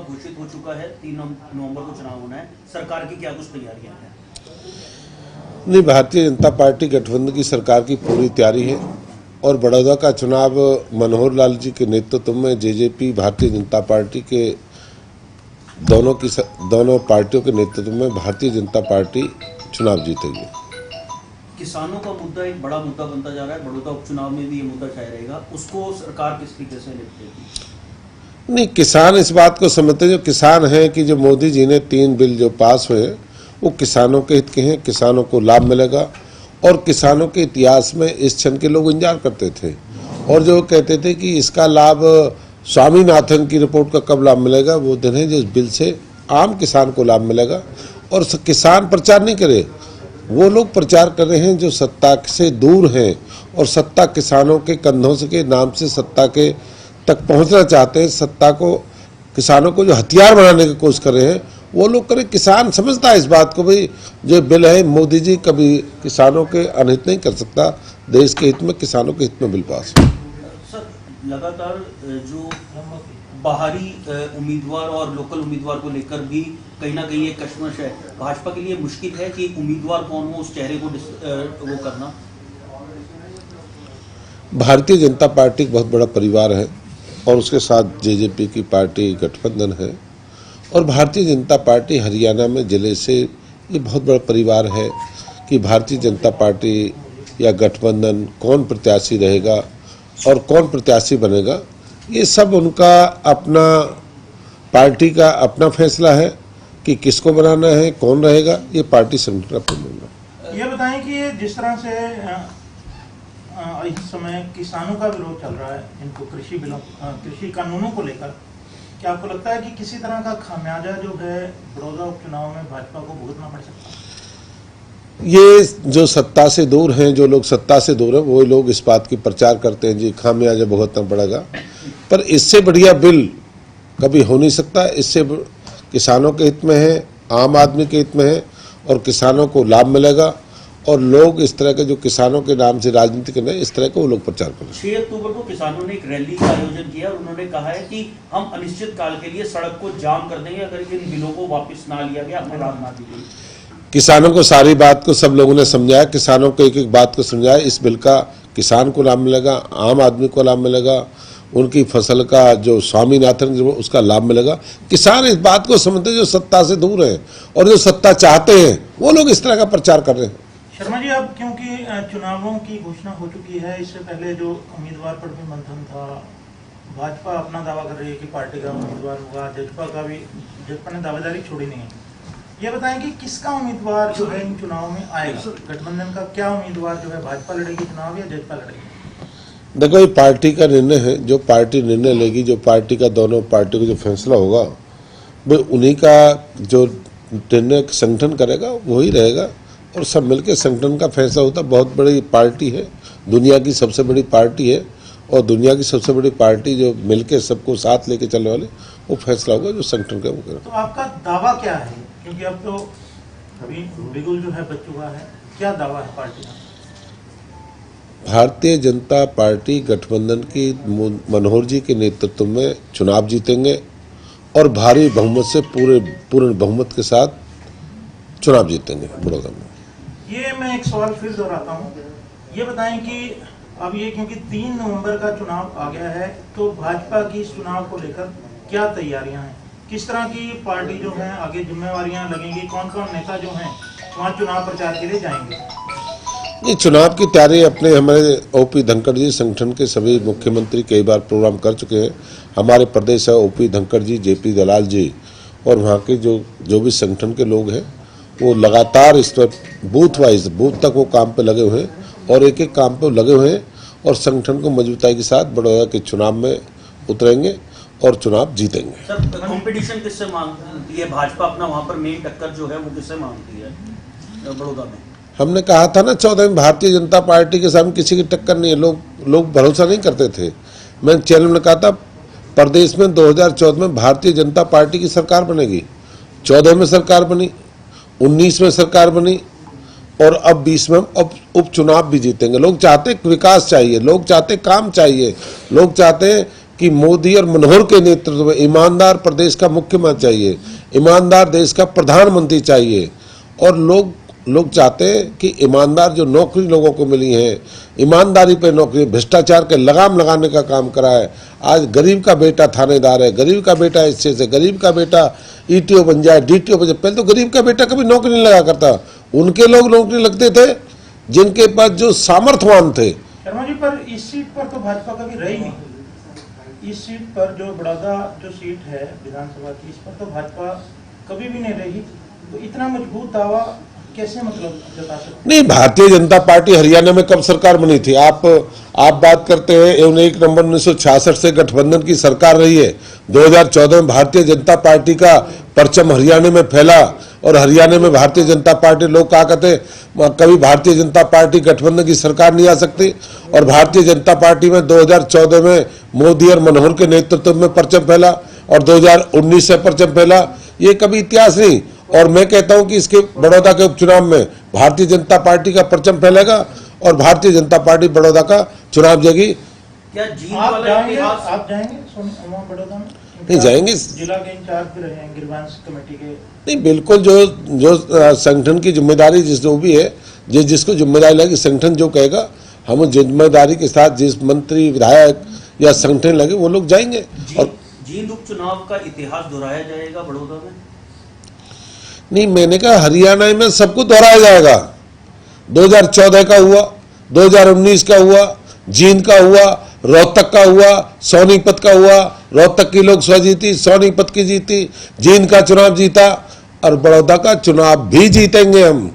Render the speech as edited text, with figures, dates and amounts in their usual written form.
घोषित हो चुका है, 3 नवंबर को चुनाव होना है, सरकार की क्या कुछ तैयारियां हैं? नहीं, भारतीय जनता पार्टी गठबंधन की सरकार की पूरी तैयारी है और बड़ौदा का चुनाव मनोहर लाल जी के नेतृत्व में जेजेपी भारतीय जनता पार्टी के दोनों पार्टियों के नेतृत्व में भारतीय जनता पार्टी चुनाव जीतेगी। किसानों का मुद्दा एक बड़ा मुद्दा बनता जा रहा है, बड़ौदा उपचुनाव में भी ये मुद्दा छाया रहेगा, उसको सरकार किस तरीके से निपटेगी? नहीं, किसान इस बात को समझते हैं, जो किसान हैं कि जो मोदी जी ने 3 बिल जो पास हुए वो किसानों के हित के हैं, किसानों को लाभ मिलेगा। और किसानों के इतिहास में इस क्षण के लोग इंतजार करते थे और जो कहते थे कि इसका लाभ स्वामीनाथन की रिपोर्ट का कब लाभ मिलेगा, वो दिन है जिस बिल से आम किसान को लाभ मिलेगा। और किसान प्रचार नहीं करे, वो लोग प्रचार कर रहे हैं जो सत्ता से दूर हैं और सत्ता किसानों के कंधों से के नाम से सत्ता के तक पहुंचना चाहते हैं। सत्ता को किसानों को जो हथियार बनाने की कोशिश कर रहे हैं वो लोग करें। किसान समझता है इस बात को, भाई जो बिल है मोदी जी कभी किसानों के अनहित नहीं कर सकता, देश के हित में किसानों के हित में बिल पास। सर, लगातार जो बाहरी उम्मीदवार और लोकल उम्मीदवार को लेकर भी कहीं ना कहीं एक कश्मकश है, भाजपा के लिए मुश्किल है कि उम्मीदवार कौन हो, उस चेहरे को वो करना। भारतीय जनता पार्टी बहुत बड़ा परिवार है और उसके साथ जेजेपी की पार्टी गठबंधन है और भारतीय जनता पार्टी हरियाणा में जिले से ये बहुत बड़ा परिवार है कि भारतीय जनता पार्टी या गठबंधन कौन प्रत्याशी रहेगा और कौन प्रत्याशी बनेगा, ये सब उनका अपना पार्टी का अपना फैसला है कि किसको बनाना है, कौन रहेगा, ये पार्टी संगठन का निर्णय। ये बताएं कि जिस तरह से इस समय किसानों का विरोध चल रहा है इनको कृषि कानूनों को लेकर, क्या आपको लगता है कि किसी तरह का खामियाजा जो है बड़ौदा उपचुनाव में भाजपा को भुगतना पड़ सकता है? ये जो सत्ता से दूर हैं, जो लोग सत्ता से दूर हैं, वो लोग इस बात की प्रचार करते हैं जी खामियाजा भुगतना पड़ेगा, पर इससे बढ़िया बिल कभी हो नहीं सकता। इससे किसानों के हित में है, आम आदमी के हित में है और किसानों को लाभ मिलेगा और लोग इस तरह के जो किसानों के नाम से राजनीति कर रहे हैं, इस तरह को वो लोग प्रचार कर रहे हैं। 6 अक्टूबर को किसानों ने एक रैली का आयोजन किया और उन्होंने कहा है कि हम अनिश्चित काल के लिए सड़क को जाम कर देंगे अगर इन बिलों को वापस ना लिया गया, अपने लाभ ना दी गई। किसानों को सारी बात को सब लोगों ने समझाया, किसानों को एक एक बात को समझाया। इस बिल का किसान को लाभ मिलेगा, आम आदमी को लाभ मिलेगा, उनकी फसल का जो स्वामीनाथन उसका लाभ मिलेगा। किसान इस बात को समझते हैं जो सत्ता से दूर हैं और जो सत्ता चाहते हैं वो लोग इस तरह का प्रचार कर रहे हैं। शर्मा जी, अब क्योंकि चुनावों की घोषणा हो चुकी है, इससे पहले जो उम्मीदवार पर भी मंथन था, भाजपा अपना दावा कर रही है कि पार्टी का उम्मीदवार होगा, जजपा ने दावेदारी छोड़ी नहीं है। ये बताएं कि किसका उम्मीदवार जो है इन चुनाव में आएगा? गठबंधन का क्या उम्मीदवार जो है, भाजपा लड़ेगी चुनाव या जजपा लड़ेगी? देखो, ये पार्टी का निर्णय है, जो पार्टी निर्णय लेगी, जो पार्टी का दोनों पार्टियों का जो फैसला होगा वो उन्हीं का जो निर्णय संगठन करेगा वही रहेगा और सब मिलकर संगठन का फैसला होता है। बहुत बड़ी पार्टी है, दुनिया की सबसे बड़ी पार्टी है और दुनिया की सबसे बड़ी पार्टी जो मिलकर सबको साथ लेके चलने वाले, वो फैसला होगा जो संगठन का वो करेगा। तो आपका दावा क्या है, क्योंकि अब तो अभी बिगुल जो है बच चुका है, क्या दावा है पार्टी का? भारतीय जनता पार्टी गठबंधन की मनोहर जी के नेतृत्व में चुनाव जीतेंगे और भारी बहुमत से पूर्ण बहुमत के साथ चुनाव जीतेंगे बड़ौदा में। ये मैं एक सवाल फिर दोहराता हूँ, ये बताएं कि अब ये क्योंकि 3 नवंबर का चुनाव आ गया है, तो भाजपा की इस चुनाव को लेकर क्या तैयारियां हैं? किस तरह की पार्टी जो है आगे जिम्मेवारियां लगेंगी? कौन कौन नेता जो हैं वहाँ चुनाव प्रचार के लिए जाएंगे? ये चुनाव की तैयारी अपने हमारे ओपी धनखड़ जी संगठन के सभी मुख्यमंत्री कई बार प्रोग्राम कर चुके हैं। हमारे प्रदेश है ओपी धनखड़ जी, जेपी दलाल जी और वहाँ के जो भी संगठन के लोग हैं वो लगातार इस पर बूथ वाइज बूथ तक वो काम पे लगे हुए हैं और एक एक काम पे लगे हुए हैं और संगठन को मजबूताई के साथ बड़ौदा के चुनाव में उतरेंगे और चुनाव जीतेंगे। सर, कंपटीशन किससे मांगती है भाजपा? अपना वहाँ पर मेन टक्कर जो है वो किससे मांगती है बड़ौदा में? हमने कहा था ना 14 में भारतीय जनता पार्टी के सामने किसी की टक्कर नहीं है। लोग भरोसा नहीं करते थे। मैं चैनल में कहा था प्रदेश में 2014 में भारतीय जनता पार्टी की सरकार बनेगी। 14 में सरकार बनी, 19 में सरकार बनी और अब 20 में हम उपचुनाव भी जीतेंगे। लोग चाहते विकास चाहिए, लोग चाहते काम चाहिए, लोग चाहते हैं कि मोदी और मनोहर के नेतृत्व में ईमानदार प्रदेश का मुख्यमंत्री चाहिए, ईमानदार देश का प्रधानमंत्री चाहिए। और लोग चाहते हैं कि ईमानदार जो नौकरी लोगों को मिली है, ईमानदारी पे नौकरी, भ्रष्टाचार के लगाम लगाने का काम करा है। आज गरीब का बेटा थानेदार है, गरीब का बेटा इससे से, गरीब का बेटा ईटीओ बन जाए, डीटीओ बन जाए। पहले तो गरीब का बेटा कभी नौकरी नहीं लगा करता, उनके लोग नौकरी लगते थे जिनके पास जो सामर्थ्यवान थे। शर्मा जी, पर इस सीट पर तो भाजपा कभी रही नहीं। इस सीट पर जो बड़ौदा जो सीट है विधानसभा की, इस पर तो भाजपा कभी भी नहीं रही। तो इतना मजबूत दावा कैसे मतलब जता सकते? नहीं, भारतीय जनता पार्टी हरियाणा में कब सरकार बनी थी? आप बात करते हैं 1 नवंबर 1966 से गठबंधन की सरकार रही है। 2014 में भारतीय जनता पार्टी का परचम हरियाणा में फैला और हरियाणा में भारतीय जनता पार्टी, लोग कहा करते कभी भारतीय जनता पार्टी गठबंधन की सरकार नहीं आ सकती। और भारतीय जनता पार्टी में 2014 में मोदी और मनोहर के नेतृत्व में परचम फैला और 2019 से परचम फैला। ये कभी इतिहास नहीं। और मैं कहता हूं कि इसके बड़ौदा के उपचुनाव में भारतीय जनता पार्टी का परचम फैलेगा और भारतीय जनता पार्टी बड़ौदा का चुनाव जीतेगी। क्या जीत आप वाला जाएंगे? इतिहास? आप जाएंगे वहाँ बड़ौदा में? नहीं जाएंगे, जिला के इंचार्ज भी रहे हैं गिरवांश कमेटी के। नहीं बिल्कुल, जो संगठन की जिम्मेदारी जो भी है, जिसको जिम्मेदारी लगे, संगठन जो कहेगा हम जिम्मेदारी के साथ, जिस मंत्री विधायक या संगठन लगे वो लोग जाएंगे। और जींद उपचुनाव का इतिहास दोहराया जाएगा बड़ौदा में? नहीं, मैंने कहा हरियाणा में सबको दोहराया जाएगा। 2014 का हुआ, 2019 का हुआ, जींद का हुआ, रोहतक का हुआ, सोनीपत का हुआ। रोहतक की लोकसभा जीती, सोनीपत की जीती, जींद का चुनाव जीता और बड़ौदा का चुनाव भी जीतेंगे हम।